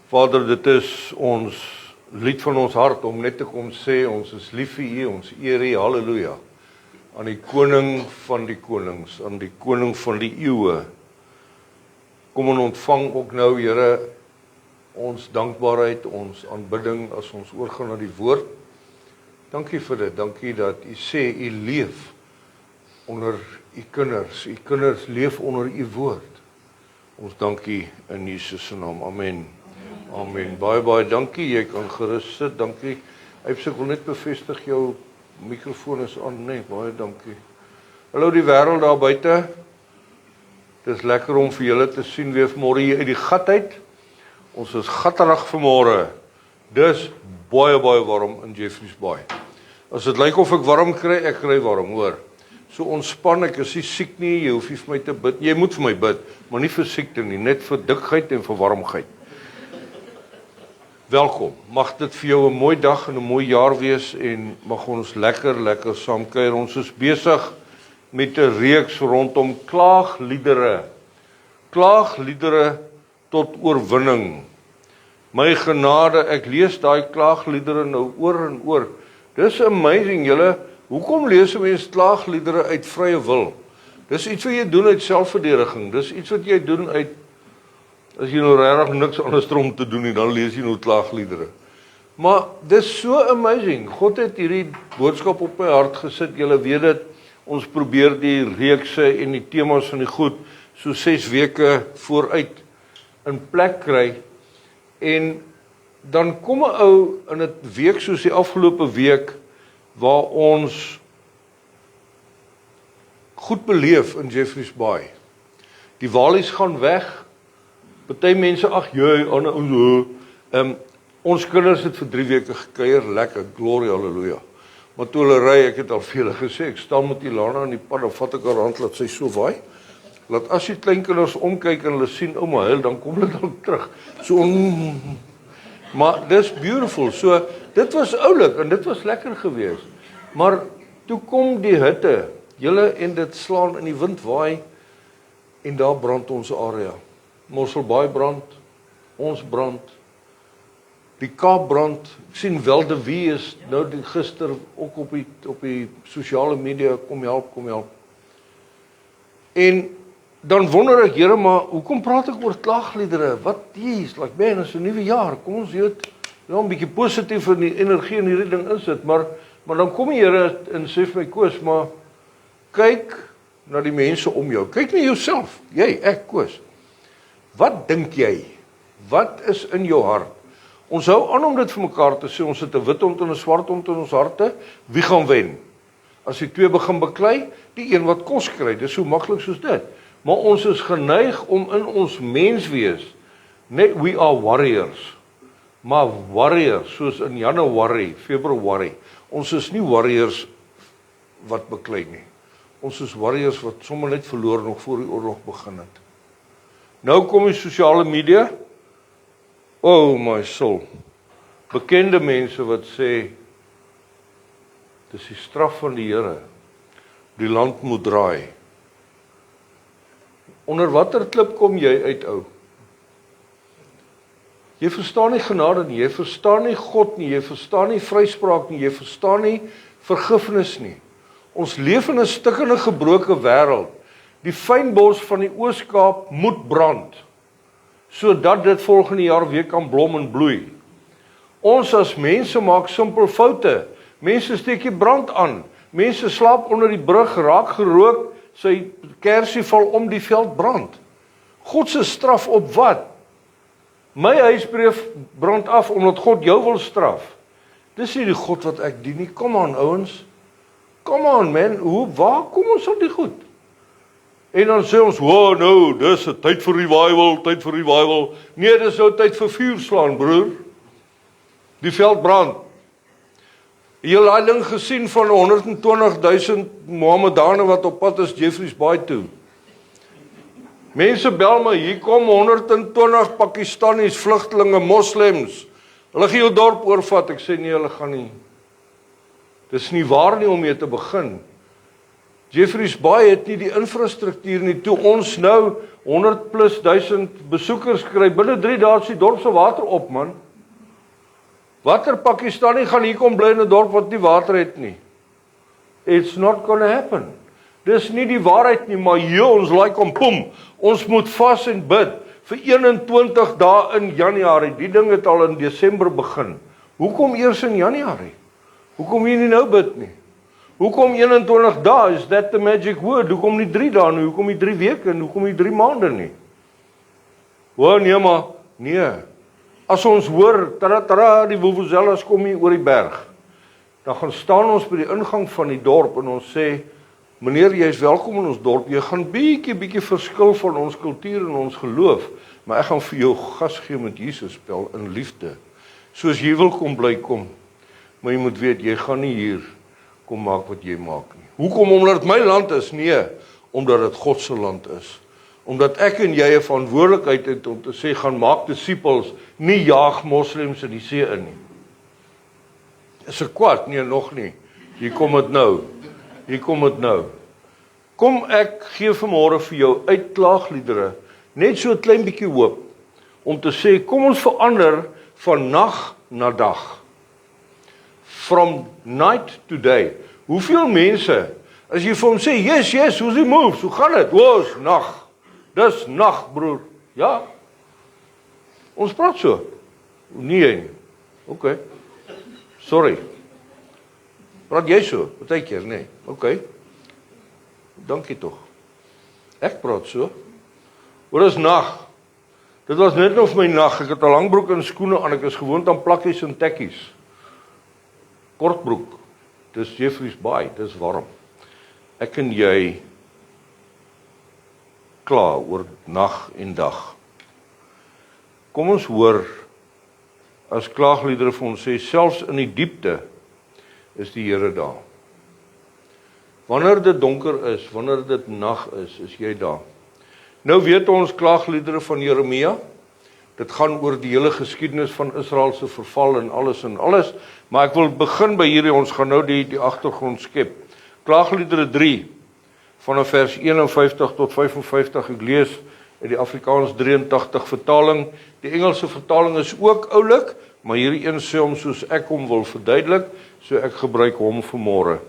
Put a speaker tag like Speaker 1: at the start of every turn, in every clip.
Speaker 1: Vader, dit is ons lied van ons hart om net te kom sê, ons is lief vir U, ons eer U, halleluja, aan die koning van die konings, aan die koning van die eeue. Kom en ontvang ook nou, Here, ons dankbaarheid, ons aanbidding as ons oorgaan na die woord. Dankie vir dit, dankie dat U sê U leef onder U kinders leef onder U woord. Ons dankie in Jesus se naam, amen. Amen. Baie dankie, jy kan gerus sit, dankie. Ek wil net bevestig, jou mikrofoon is aan, nee, baie dankie. Hallo die wêreld daar buite. Dit is lekker om vir julle te sien weer vanmôre hier uit die gat uit. Ons is gatterig vanmôre. Dis baie warm in Jeffreys Bay. As dit lyk of ek warm kry, ek kry warm, hoor. So ontspan, ek is nie siek nie, jy hoef nie vir my te bid. Jy moet vir my bid, maar nie vir siekte nie, net vir dikheid en vir warmheid. Welkom, mag dit vir jou 'n mooi dag en 'n mooi jaar wees en mag ons lekker saam kuier. Ons is besig met 'n reeks rondom klaagliedere. Klaagliedere tot oorwinning. My genade, ek lees daai klaagliedere nou oor en oor. Dis amazing, julle. Hoekom lees 'n mens klaagliedere uit vrye wil? Dis iets wat jy doen uit selfverdediging. Dis iets wat jy doen uit as jy nou regtig niks anders om te doen nie, dan lees jy nou klaagliedere. Maar dis so amazing. God het hierdie boodskap op my hart gesit. Julle weet dit, ons probeer die reekse en die temas van die goed so 6 weke vooruit in plek kry. En dan kom 'n ou in 'n week soos die afgelope week waar ons goed beleef in Jeffreys Bay. Die walies gaan weg. Party mense, ag jy, ons kinders het vir 3 weke gekuier, lekker, glory, halleluja. Maar toe hulle ry, ek het al vir hulle gesê, ek staan met Ilana in die pad, dan vat ek haar hand, laat sy so waai. Laat as die kleinkinders omkyk en hulle sien ouma huil, dan kom hulle dan terug. So, maar dis beautiful. So, dit was oulik en dit was lekker geweest. Maar toe kom die hitte, julle, en dit slaan in die wind waai en daar brand ons area. Mosselbaai brand, ons brand, die Kaap brand. Ek sien Weldewie is nou gister ook op die sosiale media, kom help. En dan wonder ek, Here, maar hoekom praat ek oor klaagliedere? Wat is, like man, is 'n nuwe jaar. Kom ons weet, ja, 'n bietjie positief in die energie in hierdie ding insit, maar dan kom die Here en sê vir my, Koos, maar kyk na die mense om jou. Kyk na jouself. Jy, ek, Koos. Wat dink jy? Wat is in jou hart? Ons hou aan om dit vir mekaar te sê, ons het 'n wit hond en 'n swart hond in ons harte. Wie gaan wen? As die twee begin beklei, die een wat kos kry, dis so maklik soos dit. Maar ons is geneig om in ons menswees, net we are warriors. Maar warriors, soos in Januarie, Februarie, ons is nie warriors wat beklei nie. Ons is warriors wat sommer net verloor nog voor die oorlog begin het. Nou kom die sosiale media, oh my soul, bekende mense wat sê, dis die straf van die Here, die land moet draai. Onder watter klip kom jy uit, ou? Jy verstaan nie genade nie, jy verstaan nie God nie, jy verstaan nie vryspraak nie, jy verstaan nie vergifnis nie. Ons leef in 'n stikkende gebroke wêreld. Die fynbos van die Oos-Kaap moet brand, sodat dit volgende jaar weer kan blom en bloei. Ons as mense maak simpel foute. Mense steek die brand aan. Mense slaap onder die brug, raak gerook, sy kersie val om, die veld brand. God se straf op wat? My huisbreef brand af omdat God jou wil straf. Dis nie die God wat ek dien nie. Kom aan, ouens. Come on, man. Waar kom ons op die goed? En dan sê ons, wow, nou, dis 'n tyd vir revival. Nee, dis nou tyd vir vuur slaan, broer. Die veld brand. Julle het ding gesien van 120,000 Mohammedane wat op pad is Jeffreys Bay toe. Mense bel my, hier kom 120 Pakistanis, vlugtelinge, moslems. Hulle gaan jou dorp oorvat. Ek sê nee, hulle gaan nie. Dis nie waar nie om mee te begin. Jeffreys Bay het nie die infrastruktuur nie. Toe ons nou 100+ besoekers kry, binne 3 dae is die dorp se water op, man. Watter Pakistani gaan hier kom bly in 'n dorp wat nie water het nie? It's not gonna happen. Dis nie die waarheid nie, maar ons like om pom. Ons moet vas en bid vir 21 dae in Januarie. Die ding het al in Desember begin. Hoekom eers in Januarie? Hoekom jy nie nou bid nie? Hoekom 21 dae? Is that the magic word? Hoekom nie 3 dae nie? Hoekom nie 3 weke nie? Hoekom nie 3 maande nie? Nee maar, nee. As ons hoor, die vuvuzelas kom hier oor die berg, dan gaan staan ons by die ingang van die dorp en ons sê, meneer, jy is welkom in ons dorp, jy gaan bietjie verskil van ons kultuur en ons geloof, maar ek gaan vir jou gas gee met Jesus spel in liefde. Soos jy wil kom bly kom, maar jy moet weet, jy gaan nie hier kom maak wat jy maak nie. Hoekom? Omdat dit my land is? Nee, omdat dit God se land is. Omdat ek en jy 'n verantwoordelikheid het om te sê, gaan maak disippels, nie jaag moslems in die see in nie. Is ek kwaad? Nee, nog nie. Hier kom dit nou. Kom ek gee vanmôre vir jou uitklaagliedere, net so 'n klein bietjie hoop, om te sê, kom ons verander van nag na dag. From night to day. Hoeveel mense, as jy vir hom sê, yes, hoe's die moves, hoe gaan dit? Is nag. Dis nag, broer. Ja. Ons praat so. Nee. Okay. Sorry. Praat jy so? Partykeer, nee. Okay. Dankie tog. Ek praat so. Hoor, is nag. Dit was net of my nag. Ek het 'n langbroek en skoene aan. Ek is gewoond aan plakkies en tekkies. Kortbroek. Dis Jeffreys Bay, dis warm. Ek en jy klaar oor nag en dag. Kom ons hoor, as klaagliedere vir ons sê, selfs in die diepte is die Here daar. Wanneer dit donker is, wanneer dit nag is jy daar. Nou weet ons klaagliedere van Jeremia. Dit gaan oor die hele geskiedenis van Israel se verval en alles, maar ek wil begin by hierdie, ons gaan nou die agtergrond skep. Klaagliedere 3, vanaf vers 51 tot 55, ek lees uit die Afrikaans 83 vertaling. Die Engelse vertaling is ook oulik, maar hierdie een sê hom soos ek hom wil verduidelik, so ek gebruik hom vanmôre.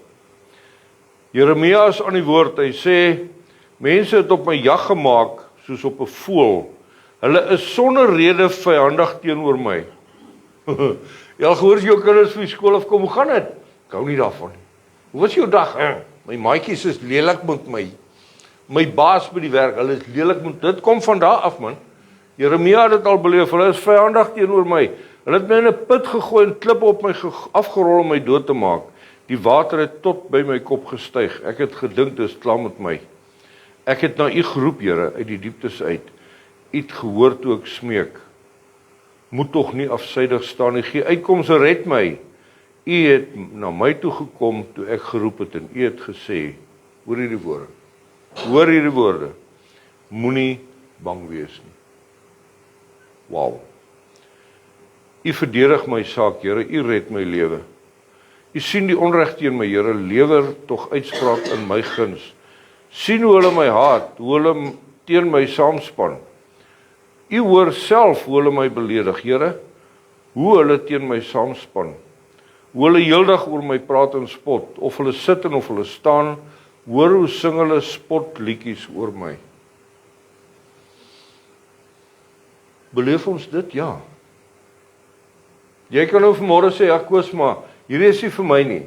Speaker 1: Jeremia is aan die woord, hy sê, mense het op my jag gemaak, soos op 'n voël. Hulle is sonder rede vyandig teenoor my. Jy al gehoor as jou kinders van die skool af kom, hoe gaan dit? Ek hou nie daarvan nie. Hoe was jou dag? My maatjies is lelik met my. My baas by die werk, hulle is lelik met, dit kom van daar af, man. Jeremia het dit al beleef, hulle is vyandig teenoor my. Hulle het my in 'n put gegooi en klippe op my afgerol om my dood te maak. Die water het tot by my kop gestyg. Ek het gedink, dis klaar met my. Ek het na u geroep, Here, uit die dieptes uit. U het gehoor toe ek smeek. Moet tog nie afsydig staan nie. Gee uitkoms en red my. U het na my toe gekom toe ek geroep het en u het gesê, hoor hierdie woorde, moenie bang wees nie. Wow. U verdedig my saak, Here, u red my lewe. U sien die onreg teen my, Here, lewer tog uitspraak in my guns. Sien hoe hulle my haat, hoe hulle teen my saamspan. U hoor self hoe hulle my beledig, Here, hoe hulle teen my saamspan. Hoe hulle heeldag oor my praat en spot, of hulle sit en of hulle staan, hoor hoe sing hulle spotliedjies oor my. Beleef ons dit? Ja. Jy kan nou vanmôre sê, ja Koos, maar hierdie is nie vir my nie.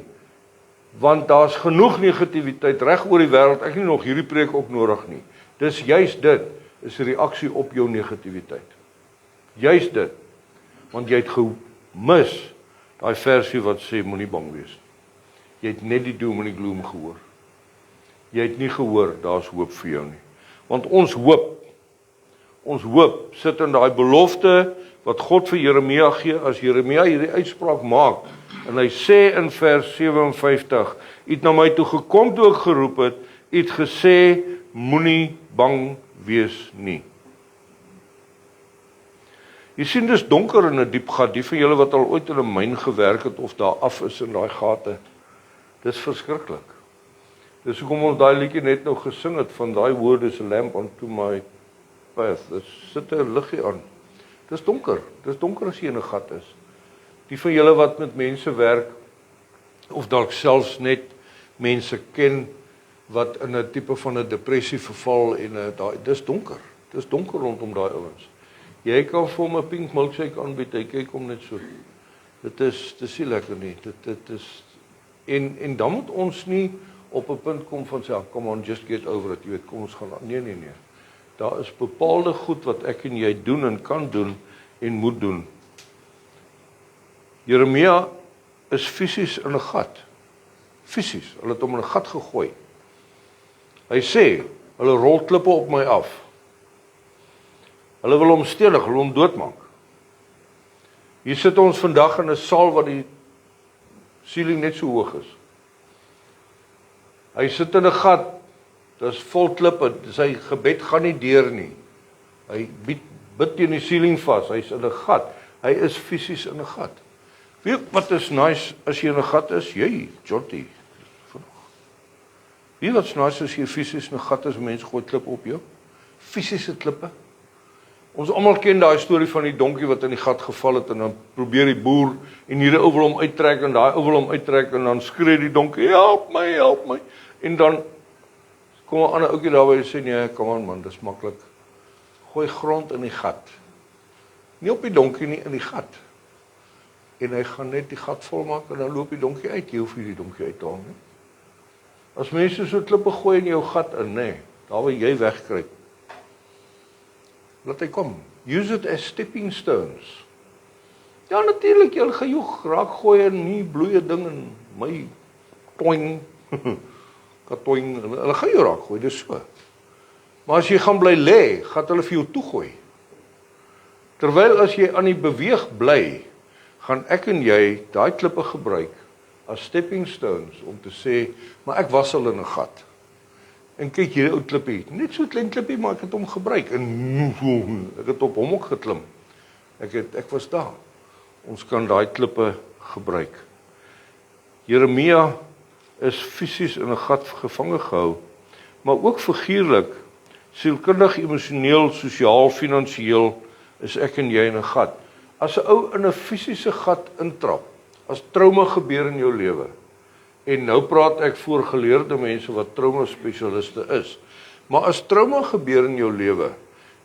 Speaker 1: Want daar's genoeg negativiteit reg oor die wêreld, ek het nie nog hierdie preek ook nodig nie. Dis juist dit, is 'n reaksie op jou negativiteit. Juist dit, want jy het gemis daai versie wat sê, moenie bang wees. Jy het net die doom en die gloom gehoor. Jy het nie gehoor, daar's hoop vir jou nie. Want ons hoop sit in daai belofte wat God vir Jeremia gee, as Jeremia hierdie uitspraak maak, en hy sê in vers 57, u het na my toe gekom toe ek geroep het, u het gesê, moenie bang wees nie. Jy sien, dis donker in 'n diep gat, die van julle wat al ooit in 'n myn gewerk het, of daar af is in daai gate, dis verskriklik. Dis hoekom ons daai liedjie net nou gesing het van daai woord is a lamp unto my path. Dit sit 'n liggie aan. Dis donker as jy in 'n gat is. Die van julle wat met mense werk, of dalk selfs net mense ken, wat in 'n tipe van 'n depressie verval en dis donker rondom daai ouens. Jy kan vir hom 'n pink milkshake aanbied, hy kyk hom net so. Dit is nie lekker nie. Dit is en dan moet ons nie op 'n punt kom van sê, come on, just get over it, jy weet, kom ons gaan aan. Nee. Daar is bepaalde goed wat ek en jy doen en kan doen en moet doen. Jeremia is fisies in 'n gat. Fisies, hulle het hom in 'n gat gegooi. Hy sê, hulle rol klippe op my af. Hulle wil hom stenig, hulle wil hom doodmaak. Hier sit ons vandag in 'n saal waar die ceiling net so hoog is. Hy sit in 'n gat, dis vol klippe, sy gebed gaan nie deur nie. Hy bid teen die ceiling vas, hy's in 'n gat. Hy is fisies in 'n gat. Weet wat is nice as jy in 'n gat is? Jy, Jotty. Weet wat's nice as jy fisies in 'n gat is, mense gooi klippe op jou? Fisiese klippe. Ons almal ken daai storie van die donkie wat in die gat geval het en dan probeer die boer en hierdie ou wil hom uittrek en daai ou wil hom uittrek en dan skree die donkie, help my. En dan kom 'n ander ouetjie daarby en sê, nee, kom aan man, dis maklik. Gooi grond in die gat. Nie op die donkie nie, in die gat. En hy gaan net die gat volmaak en dan loop die donkie uit. Jy hoef nie die donkie uit te haal nie. As mense so klippe gooi in jou gat in, nee, daar waar jy wegkruip. Laat hy kom. Use it as stepping stones. Ja, natuurlik, jy gaan jou raak gooi en nie bloeie ding in my toing. Katoing, hulle gaan jou raak gooi, dis so. Maar as jy gaan bly lê, gaan hulle vir jou toegooi. Terwyl as jy aan die beweeg bly, gaan ek en jy daai klippe gebruik as stepping stones om te sê, maar ek was al in 'n gat. En kyk hierdie ou klippie, net so klein klippie, maar ek het hom gebruik en ek het op hom ook geklim. Ek was daar. Ons kan daai klippe gebruik. Jeremia is fisies in 'n gat gevange gehou, maar ook figuurlik, sielkundig, emosioneel, sosiaal, finansiëel is ek en jy in 'n gat. As 'n ou in 'n fisiese gat intrap, as trauma gebeur in jou lewe, en nou praat ek voor geleerde mense wat trauma spesialiste is, maar as trauma gebeur in jou lewe,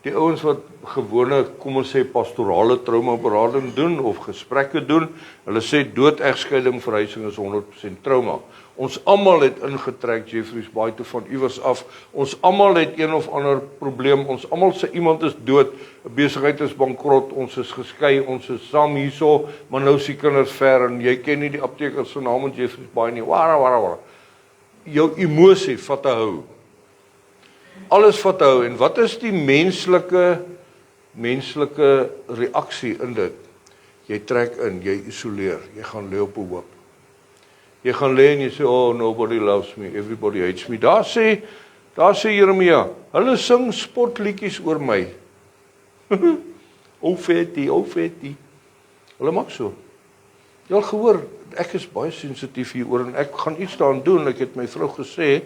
Speaker 1: die ouens wat gewone, kom ons sê pastorale traumaberading doen of gesprekke doen, hulle sê doodegskeiding verhuising is 100% trauma. Ons almal het ingetrek, Jeffreys Baai toe van iewers af. Ons almal het een of ander probleem. Ons almal sê iemand is dood, 'n besigheid is bankrot, ons is geskei, ons is saam hierso, maar nou is die kinders ver en jy ken nie die apteker se naam en Jeffreys Baai nie. Wara. Jou emosie vat te hou. Alles vat te hou. En wat is die menslike reaksie in dit? Jy trek in, jy isoleer, jy gaan lê op 'n hoop. Jy gaan lê en jy sê, oh, nobody loves me, everybody hates me. Daar sê Jeremia, hulle sing spotliedjies oor my. O fetie. Hulle maak so. Jy al gehoor, ek is baie sensitief hieroor en ek gaan iets daaraan doen. Ek het my vrou gesê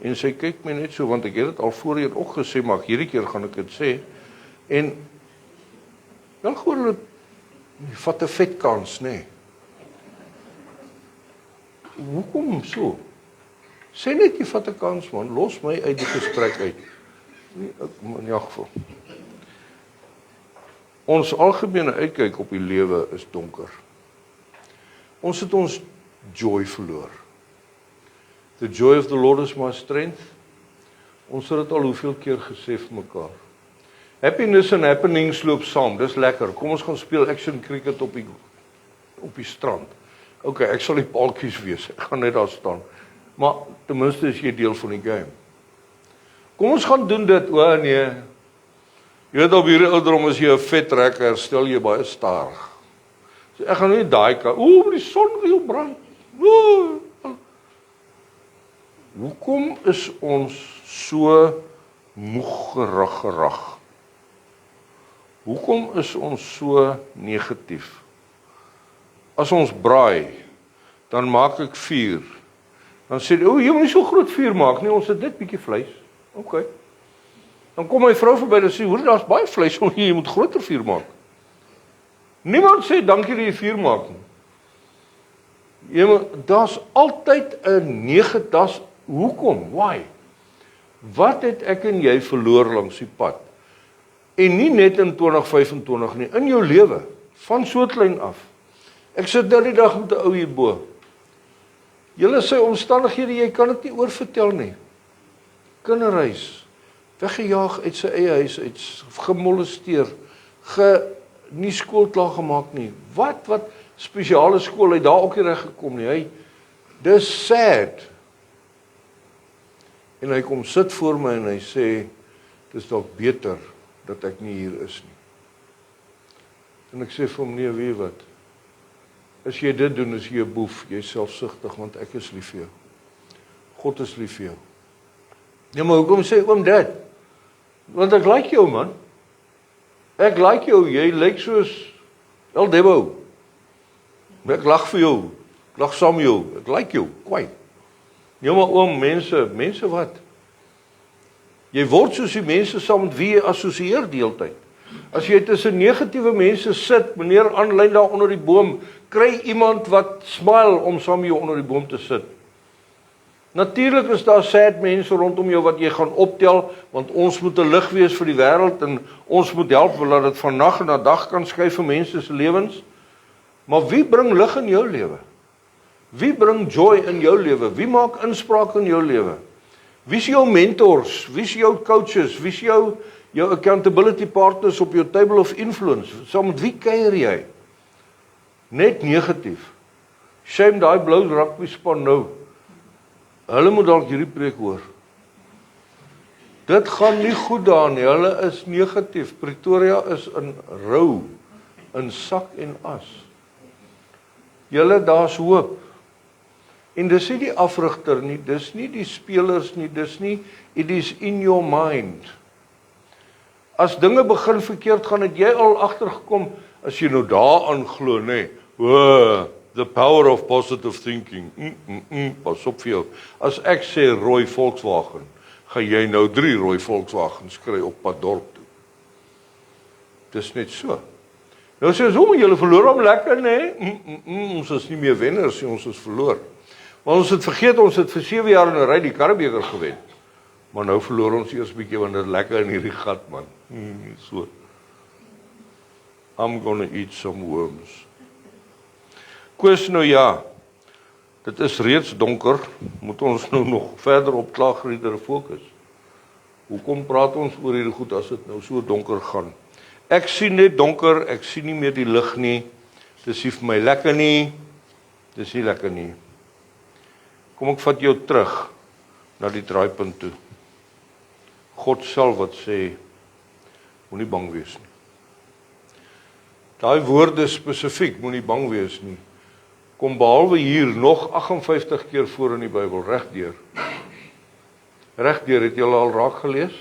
Speaker 1: en sy kyk my net so, want ek het dit al voorheen ook gesê, maar hierdie keer gaan ek dit sê. En jy al gehoor, hulle vat 'n vet kans, nê? Hoekom so? Sê net jy vat 'n kans man, los my uit die gesprek uit. In elk geval. Ons algemene uitkyk op die lewe is donker. Ons het ons joy verloor. The joy of the Lord is my strength. Ons het dit al hoeveel keer gesê vir mekaar. Happiness and happenings loop saam, dis lekker. Kom ons gaan speel action cricket op die strand. Ok, ek sal die paaltjies wees, ek gaan net daar staan. Maar ten minste is jy deel van die game. Kom ons gaan doen dit, nee. Jy weet op hierdie ouderdom as jy 'n vet trekker, stel jy baie stadig. So ek gaan nie daai kant, die son wil brand. Hoekom is ons so moeg gerag? Hoekom is ons so negatief? As ons braai, dan maak ek vuur. Dan sê hy, jy moet nie so groot vuur maak nie, ons het net bietjie vleis. OK. Dan kom my vrou verby en sê, hoor, daar's baie vleis, jy moet groter vuur maak. Niemand sê dankie dat jy vuur maak nie. Daar's altyd 'n negatief. Hoekom? Why? Wat het ek en jy verloor langs die pad? En nie net in 2025 nie, in jou lewe, van so klein af. Ek sit nou die dag met 'n ou hierbo. Julle sy omstandighede, jy kan dit nie oorvertel nie. Kinderhuis, weggejaag uit sy eie huis, uit gemolesteer, nie skool klaar gemaak nie. Wat spesiale skool, hy daar ook nie reg gekom nie. Dis sad. En hy kom sit voor my en hy sê, dis dalk beter dat ek nie hier is nie. En ek sê vir hom, nee, weet wat? As jy dit doen, is jy 'n boef, jy is selfsugtig, want ek is lief vir jou. God is lief vir jou. Nee, maar hoekom sê oom dit? Want ek like jou, man. Ek like jou, jy lyk soos El Debo. Ek lag vir jou, ek lag saam met jou, ek like jou, kwai. Nee, maar oom, mense wat? Jy word soos die mense saam met wie jy assosieer die hele tyd. As jy tussen negatiewe mense sit, meneer aanlyn daar onder die boom, kry iemand wat smile om saam met jou onder die boom te sit. Natuurlik is daar sad mense rondom jou wat jy gaan optel, want ons moet 'n lig wees vir die wêreld en ons moet help dat dit van nag na dag kan skuif vir mense se lewens. Maar wie bring lig in jou lewe? Wie bring joy in jou lewe? Wie maak inspraak in jou lewe? Wie is jou mentors? Wie is jou coaches? Wie is jou accountability partners op jou table of influence? Saam met wie kuier jy? Net negatief. Shame daai blou rugby span nou. Hulle moet dalk hierdie preek hoor. Dit gaan nie goed daar nie. Hulle is negatief. Pretoria is in rou, in sak en as. Julle, daar's hoop. En dis nie die afrigter nie, dis nie die spelers nie, dis nie, it is in your mind. As dinge begin verkeerd gaan, het jy al agtergekom, as jy nou daaraan glo, nê, the power of positive thinking, pas op vir jou. As ek sê rooi Volkswagen, gaan jy nou 3 rooi Volkswagens kry op pad dorp toe. Dis net so. Nou sê ons, julle verloor hom lekker, nê? Ons is nie meer wenners nie, ons is verloor. Maar ons het vergeet, ons het vir 7 jaar in 'n ry die Karrebeker gewen. Maar nou verloor ons eers bietjie, want dit is lekker in hierdie gat, man. So. I'm gonna eat some worms. Koos nou ja, dit is reeds donker, moet ons nou nog verder op klaagliedere fokus. Hoekom praat ons oor hierdie goed as dit nou so donker gaan? Ek sien net donker, ek sien nie meer die lig nie, dis nie vir my lekker nie, dis nie lekker nie. Kom ek vat jou terug na die draaipunt toe. God sal wat sê, moenie bang wees nie. Daai woorde spesifiek, moenie bang wees nie, kom behalwe hier nog 58 keer voor in die Bybel, regdeur. Regdeur, het julle al raak gelees?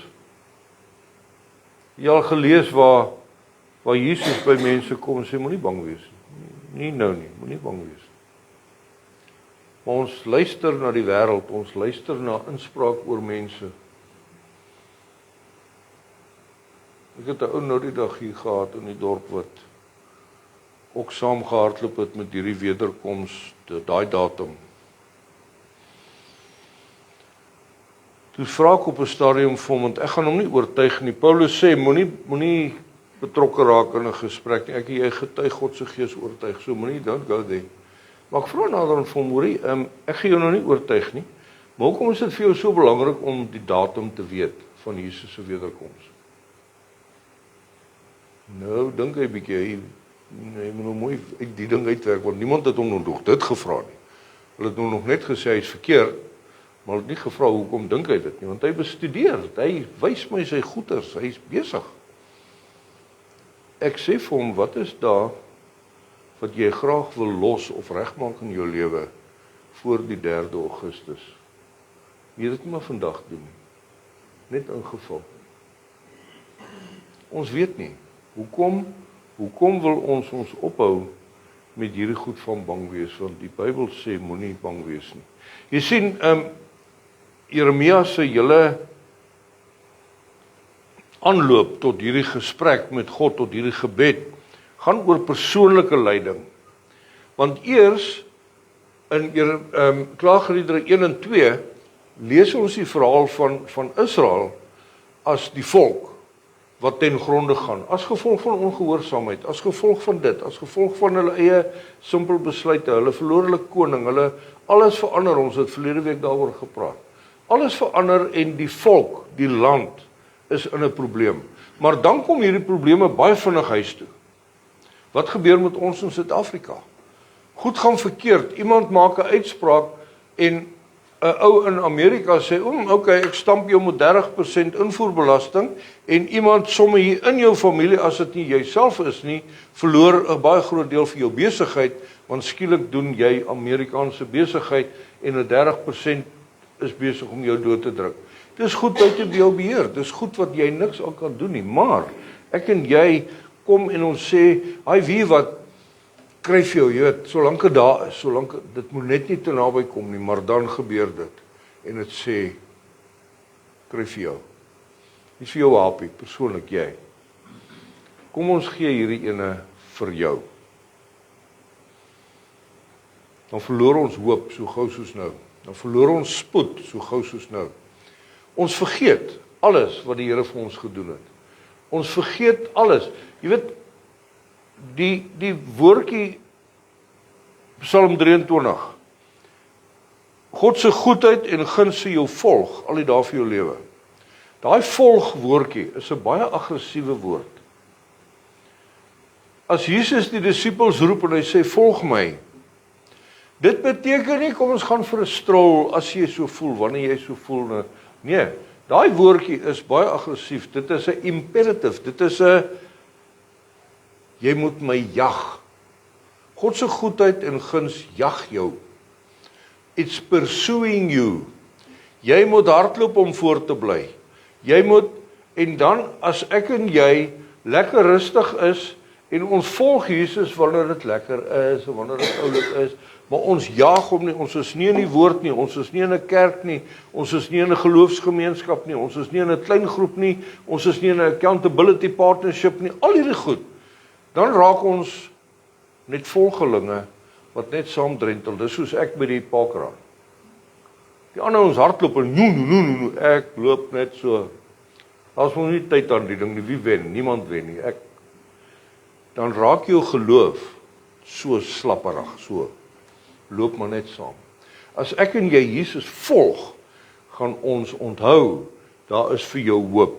Speaker 1: Jy al gelees waar Jesus by mense kom en sê, moenie bang wees nie. Nie nou nie, moenie bang wees nie. Maar ons luister na die wêreld, ons luister na inspraak oor mense. Ek het 'n ou nou die dag hier gehad in die dorp wat ook saam gehardloop het met hierdie wederkoms, daai datum. Toe vra ek op 'n stadium vir hom, want ek gaan hom nie oortuig nie. Paulus sê, moenie betrokke raak in 'n gesprek nie. Ek en jy getuig God se gees oortuig, so moenie, don't go there. Maar ek vra nader aan hom, hoorie, ek gaan jou nou nie oortuig nie, maar hoekom is dit vir jou so belangrik om die datum te weet van Jesus se wederkoms? Nou, dink hy bietjie, hy moet nou mooi uit die ding uitwerk, want niemand het hom nog dit gevra nie. Hulle het nog net gesê hy is verkeerd, maar het nie gevra hoekom dink hy dit nie, want hy bestudeer, hy wys my sy goeders, hy is besig. Ek sê vir hom, wat is daar wat jy graag wil los of regmaak in jou lewe voor die 3 Augustus? Jy dit maar vandag doen. Net ingeval. Ons weet nie. Hoekom wil ons ophou met hierdie goed van bang wees? Want die Bybel sê moenie bang wees nie. Jy sien, Jeremia se hele aanloop tot hierdie gesprek met God, tot hierdie gebed, gaan oor persoonlike lyding. Want eers, in Klaagliedere 1 en 2, lees ons die verhaal van Israel as die volk, wat ten gronde gaan, as gevolg van ongehoorsaamheid, as gevolg van dit, as gevolg van hulle eie simpel besluite, hulle verloor hulle koning, alles verander, ons het verlede week daaroor gepraat. Alles verander en die volk, die land, is in 'n probleem. Maar dan kom hierdie probleme baie vinnig huis toe. Wat gebeur met ons in Suid-Afrika? Goed gaan verkeerd, iemand maak 'n uitspraak en 'n ou in Amerika sê, okay, ek stamp jou met 30% invoerbelasting en iemand somme hier in jou familie, as dit nie jouself is nie, verloor 'n baie groot deel van jou besigheid, want skielik doen jy Amerikaanse besigheid en 'n 30% is besig om jou dood te druk. Dis goed buite jou beheer, dis goed wat jy niks aan kan doen nie, maar ek en jy kom en ons sê, wie wat kryf jou, jy weet, solank dit daar is, solank dit moet net nie te naby kom nie, maar dan gebeur dit en dit sê, kryf jou. Dis vir jou hapie, persoonlik jy. Kom ons gee hierdie ene vir jou. Dan verloor ons hoop so gou soos nou. Dan verloor ons spoed so gou soos nou. Ons vergeet alles wat die Here vir ons gedoen het. Ons vergeet alles. Jy weet, die woordjie Psalm 23. God se goedheid en guns se jou volg al die dae van jou lewe. Daai volg woordjie is 'n baie aggressiewe woord. As Jesus die disippels roep en hy sê, volg my, dit beteken nie, kom ons gaan vir 'n strol, as jy so voel, wanneer jy so voel, nee, daai woordjie is baie aggressief, dit is 'n imperative, dit is 'n, jy moet my jag. God se goedheid en guns jag jou. It's pursuing you. Jy moet hardloop om voor te bly. Jy moet, en dan as ek en jy lekker rustig is, en ons volg Jesus wanneer dit lekker is, en wanneer dit oulik is, maar ons jaag hom nie, ons is nie in die woord nie, ons is nie in 'n kerk nie, ons is nie in 'n geloofsgemeenskap nie, ons is nie in 'n klein groep nie, ons is nie in 'n accountability partnership nie, al hierdie goed, dan raak ons net volgelinge, wat net saam drentel, dis soos ek by die parkrun. Die ander ons hardloop en ek loop net so, as ons nie tyd aan die ding nie, wie wen? Niemand wen nie, dan raak jou geloof so slapperig, so, loop maar net saam. As ek en jy Jesus volg, gaan ons onthou, daar is vir jou hoop.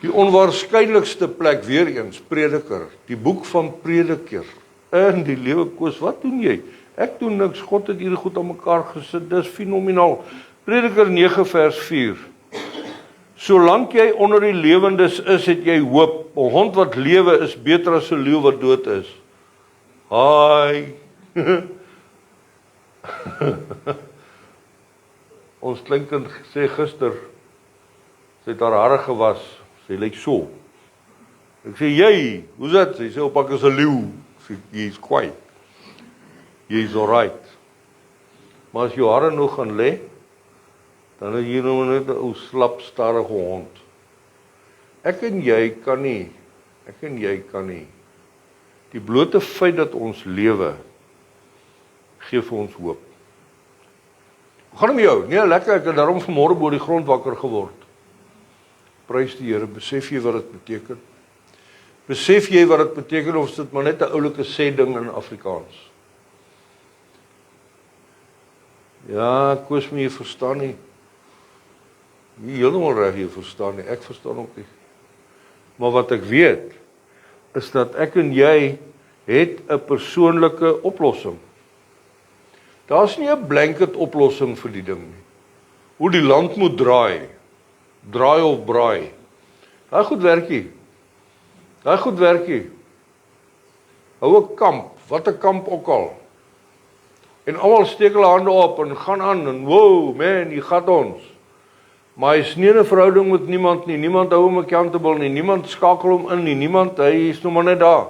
Speaker 1: Die onwaarskynlikste plek, weer eens, Prediker, die boek van Prediker, in die lewe koos, wat doen jy? Ek doen niks, God het hierdie goed aan mekaar gesit, dis fenomenaal. Prediker 9 vers 4, solank jy onder die lewendes is, het jy hoop. 'n hond wat lewe is beter as 'n leeu wat dood is. Haai. Ons kleinkind sê gister, sy het haar hare gewas, sy lyk so. Ek sê, jy, hoe's dit? Sy sê, op ek is 'n leeu. Ek sê, jy's quiet. Jy's alright. Maar as jou hare nog gaan lê, dan is jy nou net 'n ou slap, starige hond. Ek en jy kan nie. Die blote feit dat ons lewe, gee vir ons hoop. Hoe gaan dit met jou? Nee, lekker, ek het daarom vanmôre bo die grond wakker geword. Prys die Here, besef jy wat dit beteken? Besef jy wat dit beteken, of is dit maar net 'n oulike sê ding in Afrikaans? Ja, Koos, my jy verstaan nie. Nie heeltemal reg jy verstaan nie, ek verstaan ook nie. Maar wat ek weet, is dat ek en jy het 'n persoonlike oplossing. Daar's nie 'n blanket oplossing vir die ding nie. Hoe die land moet draai of braai. Daai goed werkie. Hou 'n kamp, wat 'n kamp ook al. En almal steek hulle hande op en gaan aan en wow, man, hier gaan ons. Maar hy is nie 'n verhouding met niemand nie, niemand hou hom accountable nie, niemand skakel hom in nie, niemand, hy is nog maar net daar.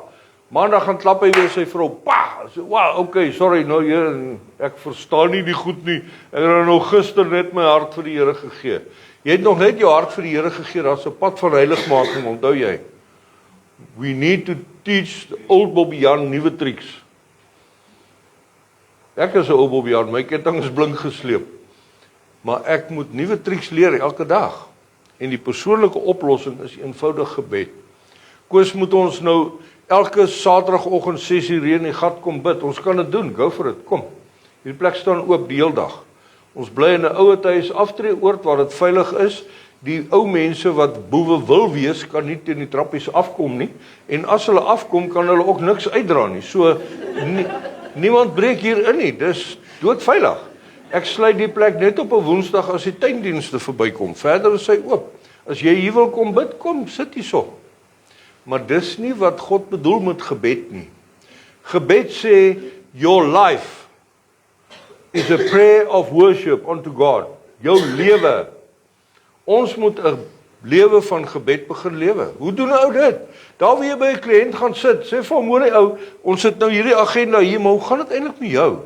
Speaker 1: Maandag gaan klap hy weer sy vrou, pa, sê, wow, okay, sorry, nou Here, ek verstaan nie die goed nie, ek het nou gister net my hart vir die Here gegee. Jy het nog net jou hart vir die Here gegee, daar's 'n pad van heiligmaking, onthou jy. We need to teach old Bobby Jan nuwe triks. Ek is 'n ou Bobby Jan, my ketting is blink gesleep. Maar ek moet nuwe triks leer elke dag. En die persoonlike oplossing is eenvoudig gebed. Koos moet ons nou elke Saterdagoggend 6:00 in die gat kom bid. Ons kan dit doen, go for it, kom. Hierdie plek staan oop die hele dag. Ons bly in 'n ouete huis, aftreeoord waar dit veilig is. Die ou mense wat boewe wil wees, kan nie teen die trappies afkom nie. En as hulle afkom, kan hulle ook niks uitdra nie. So, niemand breek hier in nie, dis doodveilig. Ek sluit die plek net op 'n Woensdag as die tuindienste verbykom. Verder is hy oop. As jy hier wil kom bid, kom, sit hierso. Maar dis nie wat God bedoel met gebed nie. Gebed sê, your life is a prayer of worship unto God. Jou lewe. Ons moet 'n lewe van gebed begin lewe. Hoe doen 'n ou dit? Daar waar jy by 'n kliënt gaan sit, sê vir hom, hoor die ou, ons het nou hierdie agenda hier, maar hoe gaan dit eintlik met jou?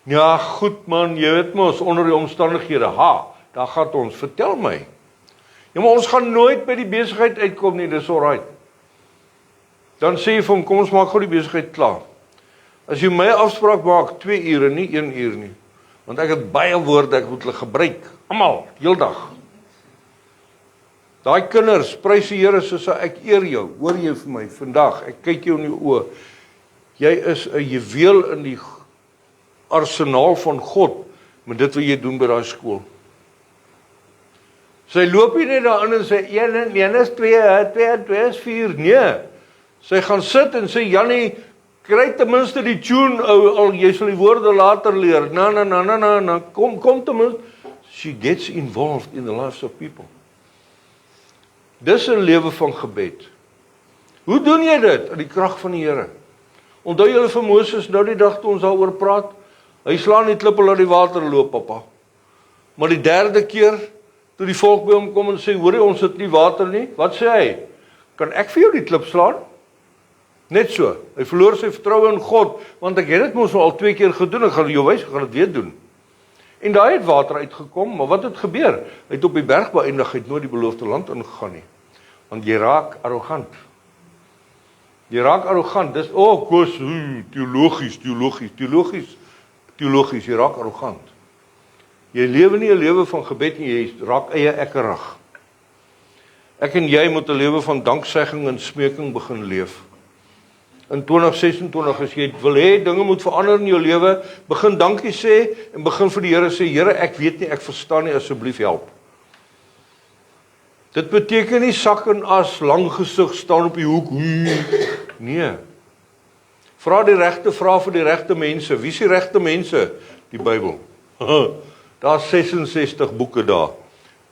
Speaker 1: Ja, goed man, jy weet mos, onder die omstandighede, daar gaan ons, vertel my. Ja, maar ons gaan nooit by die besigheid uitkom nie, dis alright. Dan sê jy vir hom, kom ons maak gou die besigheid klaar. As jy my afspraak maak, 2 ure, nie 1 uur nie. Want ek het baie woorde, ek moet hulle gebruik. Almal, heeldag. Daai kinders, prys die Here soos ek eer jou. Hoor jy vir my vandag, ek kyk jou in die oë. Jy is 'n juweel in die arsenaal van God met dit wat jy doen by daai skool. Sy loop nie net daarin en sê 1 en 1 is 2, 2 en 2 is 4. Nee. Sy gaan sit en sê Jannie, kry ten minste die tune al jy sal die woorde later leer. Na, kom ten minste. She gets involved in the lives of people. Dis 'n lewe van gebed. Hoe doen jy dit? In die krag van die Here. Onthou julle vir Moses nou die dag toe ons daaroor praat? Hy slaan die klippe laat die water loop, pappa. Maar die 3de keer toe die volk by hom kom en sê, hoor jy, ons het nie water nie. Wat sê hy? Kan ek vir jou die klip slaan? Net so. Hy verloor sy vertroue in God, want ek het dit mos al 2 keer gedoen, ek gaan jou wys, ek gaan dit weer doen. En daai het water uitgekom, maar wat het gebeur? Hy het op die berg beëindig, hy het nooit die beloofde land ingegaan nie. Want jy raak arrogant. Jy raak arrogant, dis, Koos, teologies, jy raak arrogant. Jy lewe nie 'n lewe van gebed nie, jy raak eie ekkerig. Ek en jy moet 'n lewe van danksegging en smeking begin leef. In 2026, as jy wil hê, dinge moet verander in jou lewe, begin dankie sê, en begin vir die Here sê, Here, ek weet nie, ek verstaan nie, asseblief help. Dit beteken nie sak en as, lang gesig, staan op die hoek, nee. Vra die regte vrae vir die regte mense. Wie is die regte mense? Die Bybel. Daar's 66 boeke daar.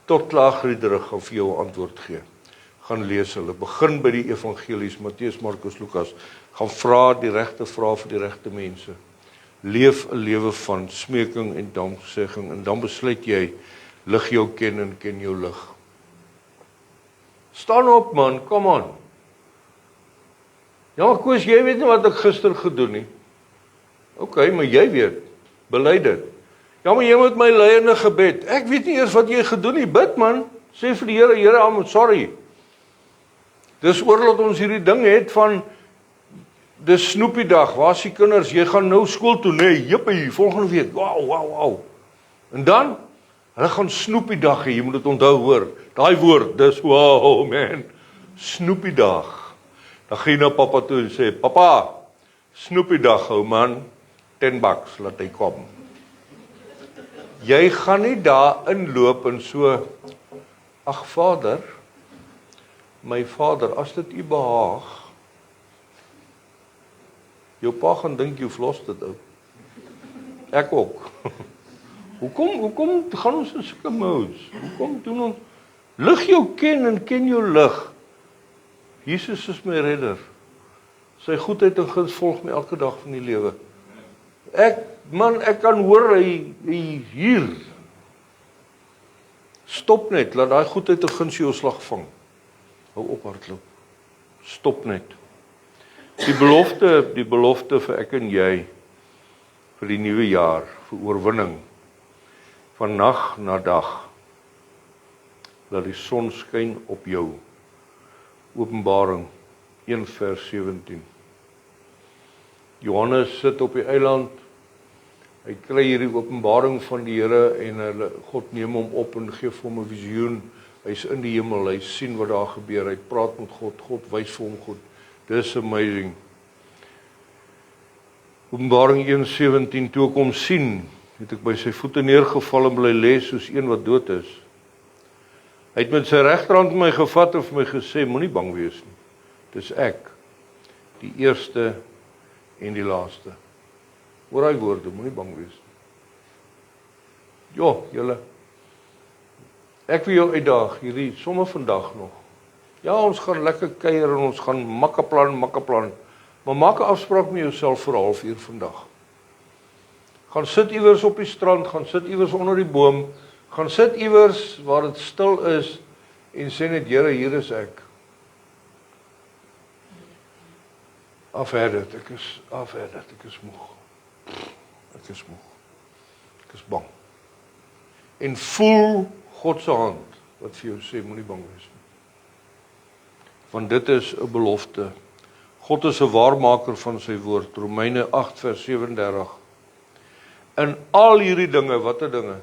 Speaker 1: Tot Klaagliederig gaan vir jou 'n antwoord gee. Gaan lees hulle. Begin by die evangelies, Matteus, Markus, Lukas. Gaan vra die regte vrae vir die regte mense. Leef 'n lewe van smeking en danksegging en dan besluit jy, lig jou ken en ken jou lig. Staan op man, come on. Ja, maar Koos, jy weet nie wat ek gister gedoen nie. OK, maar jy weet, bely dit. Ja, maar jy moet my lei in 'n gebed. Ek weet nie eers wat jy gedoen nie, bid man. Sê vir die Here, Here, I'm sorry. Dis oorlaat ons hierdie ding het van dis snoepiedag, waar is die kinders? Jy gaan nou skool toe, nee, jippie, volgende week. Wow. En dan hulle gaan snoepiedag hê, jy moet dit onthou hoor. Daai woord, dis wow man. Snoepiedag. Dan gaan jy na pappa toe en sê, pappa, snoepiedag ou man, $10, laat hy kom. Jy gaan nie daar inloop en so, ag Vader, my Vader, as dit u behaag, jou pa gaan dink jy vlos dit ou. Ek ook. Hoekom gaan ons in sulke modes? Hoekom doen ons? Lig jou ken en ken jou lig. Jesus is my redder. Sy goedheid en guns volg my elke dag van die lewe. Ek kan hoor hy hier. Stop net, laat daai goedheid en guns jou slag vang. Hou op hardloop. Stop net. Die belofte vir ek en jy, vir die nuwe jaar, vir oorwinning, van nag na dag, dat die son skyn op jou. Openbaring 1 vers 17. Johannes sit op die eiland, hy kry hierdie openbaring van die Here en God neem hom op en gee vir hom 'n visioen. Hy's in die hemel, hy sien wat daar gebeur, hy praat met God, God wys vir hom goed. Dis amazing. Openbaring 1:17, toe ek hom sien, het ek by sy voete neergeval en bly lê soos een wat dood is. Hy het met sy regterhand my gevat en vir my gesê, moenie bang wees nie. Dis ek, die eerste en die laaste. Hoor daai woorde, moenie bang wees nie. Ja, julle. Ek wil jou uitdaag, hierdie somme vandag nog. Ja, ons gaan lekker kuier en ons gaan makkeplan, maar maak 'n afspraak met jouself vir 'n halfuur vandag. Gaan sit iewers op die strand, gaan sit iewers onder die boom, gaan sit iewers waar dit stil is en sê net, Here, hier is ek. Afherderd, ek is moeg. Ek is moeg. Ek is bang. En voel God se hand wat vir jou sê, moenie bang wees nie. Want dit is 'n belofte. God is 'n waarmaker van sy woord. Romeine 8 vers 37. In al hierdie dinge, watter dinge?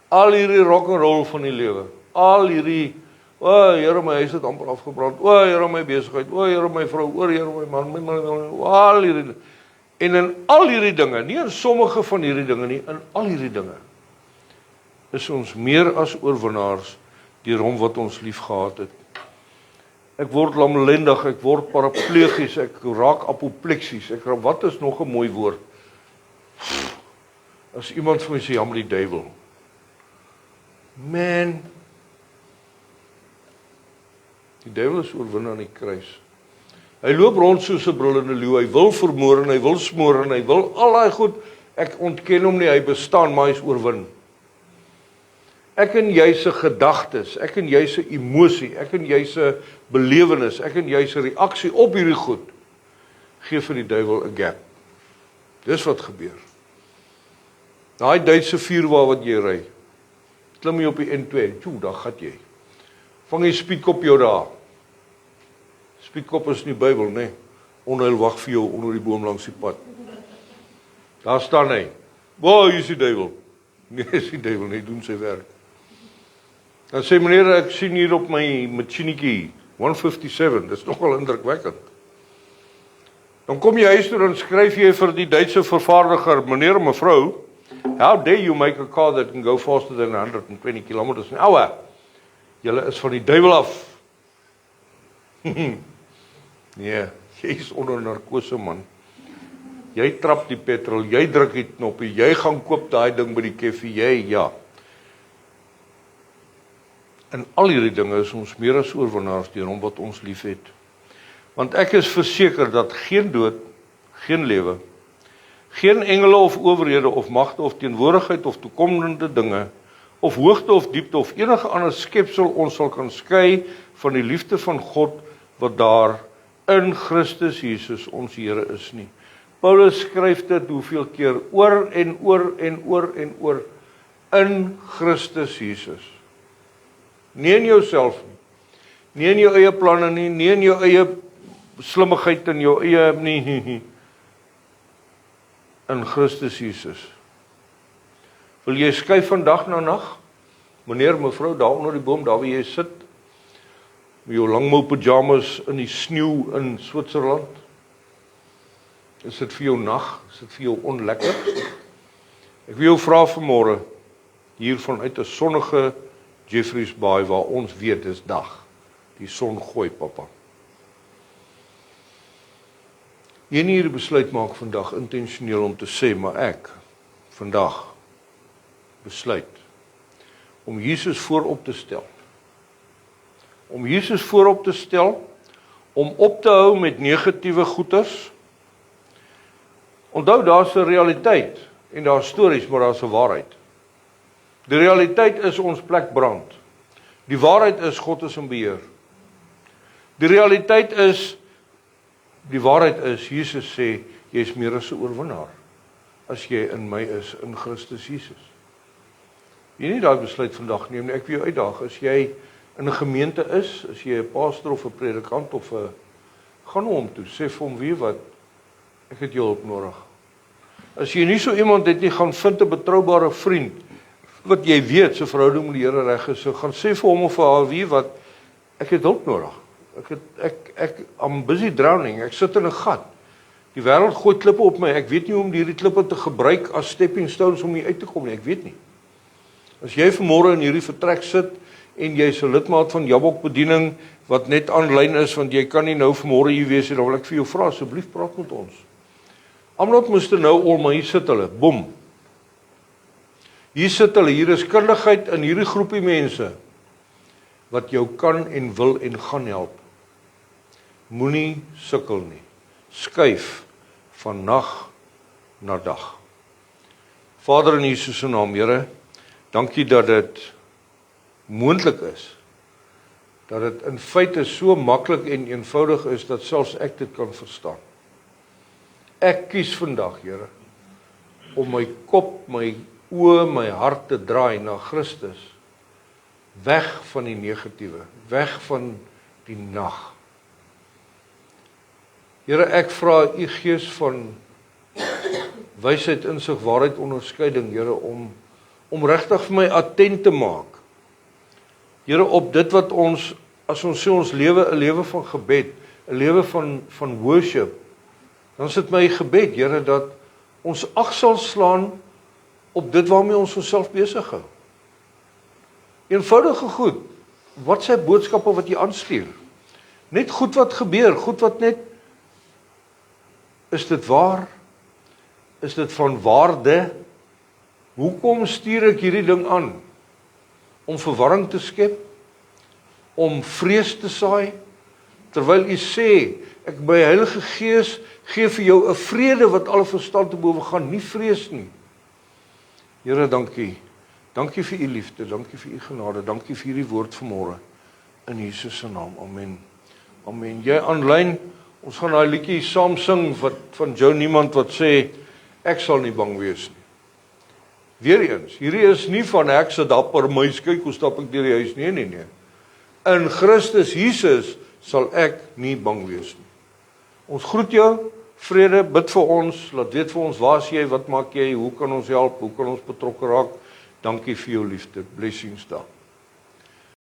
Speaker 1: Al hierdie rock and roll van die lewe. Al hierdie, Here, my huis het amper afgebrand. Here, my besigheid. Here, my vrou. Here, my man. Al hierdie. En in al hierdie dinge, nie in sommige van hierdie dinge nie, in al hierdie dinge, is ons meer as oorwinnaars deur hom wat ons lief gehad het. Ek word lamlendig, ek word paraplegies, ek raak apopleksies, wat is nog 'n mooi woord? As iemand vir my sê, jammer die duiwel. Man, die duiwel is oorwin aan die kruis. Hy loop rond soos 'n brullende leeu, hy wil vermoor en hy wil smoor en hy wil al daai goed, ek ontken hom nie, hy bestaan, maar hy is oorwin. Ek en jy se gedagtes, ek en jy se emosie, ek en jy se belewenis, ek en jy se reaksie op hierdie goed, gee vir die duiwel 'n gap. Dis wat gebeur. Daai Duitse vuurwa wat jy ry, klim jy op die N2, daar gat jy. Vang jy spietkop jou daar. Spietkop is nie Bybel, nee. Onheil wag vir jou onder die boom langs die pad. Daar staan hy. Hier is die duiwel. Nee, is die duiwel nie, doen sy werk. Dan sê meneer, ek sien hier op my machinetjie, 157, dis nogal indrukwekkend. Dan kom jy huis toe, dan skryf jy vir die Duitse vervaardiger, meneer en mevrou, how dare you make a car that can go faster than 120 kilometers an hour? Julle is van die duiwel af. Nee, jy is onder narkose, man. Jy trap die petrol, jy druk die knoppie, jy gaan koop daai ding by die koffie, ja. In al hierdie dinge is ons meer as oorwinnaars deur hom wat ons liefhet. Want ek is verseker dat geen dood, geen lewe, geen engele of owerhede of magte of teenwoordigheid of toekomende dinge, of hoogte of diepte of enige ander skepsel ons sal kan skei van die liefde van God wat daar in Christus Jesus ons Here is nie. Paulus skryf dit hoeveel keer oor en oor en oor en oor in Christus Jesus. Nie in jouself nie, nie in jou eie planne nie, nie in jou eie slimmigheid en jou eie nie. In Christus Jesus. Wil jy skuif van dag na nag? Meneer, mevrou, daar onder die boom, daar waar jy sit, met jou langmou pyjamas in die sneeu in Switserland. Is dit vir jou nag? Is dit vir jou onlekker? Ek wil jou vra vanmôre, hier vanuit 'n sonnige Jeffreys Bay, waar ons weet dis dag. Die son gooi, papa. Jy nie hier besluit maak vandag intentioneel om te sê, maar ek vandag besluit om Jesus voorop te stel. Om Jesus voorop te stel, om op te hou met negatiewe goeters. Onthou, daar's 'n realiteit en daar's stories, maar daar's 'n waarheid. Die realiteit is ons plek brand. Die waarheid is God is in beheer. Die realiteit is Die waarheid is, Jesus sê, jy is meer as 'n oorwinnaar, as jy in my is, in Christus Jesus. Jy nie daai besluit vandag neem nie, ek wil jou uitdaag, as jy in 'n gemeente is, as jy 'n pastor of 'n predikant of 'n, gaan hom toe, sê vir hom, weet wat, ek het jou hulp nodig. As jy nie so iemand het nie, gaan vind 'n betroubare vriend, wat jy weet, sy verhouding met die Here reg is, so gaan sê vir hom of vir haar, weet wat, ek het hulp nodig. I'm busy drowning, ek sit in 'n gat. Die wêreld gooi klippe op my, ek weet nie hoe om hierdie klippe te gebruik as stepping stones om hier uit te kom nie, ek weet nie. As jy vanmôre in hierdie vertrek sit, en jy is 'n lidmaat van Jabok bediening, wat net aanlyn is, want jy kan nie nou vanmôre hier wees, dan wil ek vir jou vra, asseblief praat met ons. Almal moes nou al, maar hier sit hulle, boem. Hier sit hulle, hier is kundigheid in hierdie groepie mense, wat jou kan en wil en gaan help. Moenie sukkel nie. Skuif van nag na dag. Vader in Jesus se naam, Here, dankie dat dit moontlik is, dat dit in feite so maklik en eenvoudig is, dat selfs ek dit kan verstaan. Ek kies vandag, Here, om my kop, my oë, my hart te draai na Christus, weg van die negatiewe, weg van die nag. Here, ek vra u Gees van wysheid, insig, waarheid, onderskeiding, Here, om regtig vir my attent te maak. Here, op dit wat ons, as ons sê ons lewe 'n lewe van gebed, 'n lewe van worship, dan is dit my gebed, Here, dat ons ag sal slaan op dit waarmee ons onsself besig hou. Eenvoudige goed, wat sy boodskappe wat jy aanstuur? Net goed wat gebeur, goed wat net, is dit waar? Is dit van waarde? Hoekom stuur ek hierdie ding aan? Om verwarring te skep? Om vrees te saai? Terwyl u sê, ek by Heilige Gees gee vir jou 'n vrede wat alle verstand te bowe gaan, nie vrees nie. Here, dankie. Dankie vir u liefde, dankie vir u genade, dankie vir hierdie woord vanmôre. In Jesus se naam, amen. Amen. Jy aanlyn, ons gaan daai liedjie saam sing van Joe Niemand wat sê, ek sal nie bang wees nie. Weereens, hierdie is nie van ek se dapper muis, kyk hoe stap ek deur die huis, nee. In Christus Jesus sal ek nie bang wees nie. Ons groet jou, vrede, bid vir ons, laat weet vir ons, waar is jy, wat maak jy, hoe kan ons help, hoe kan ons betrokke raak? Dankie vir jou liefde, blessings daar.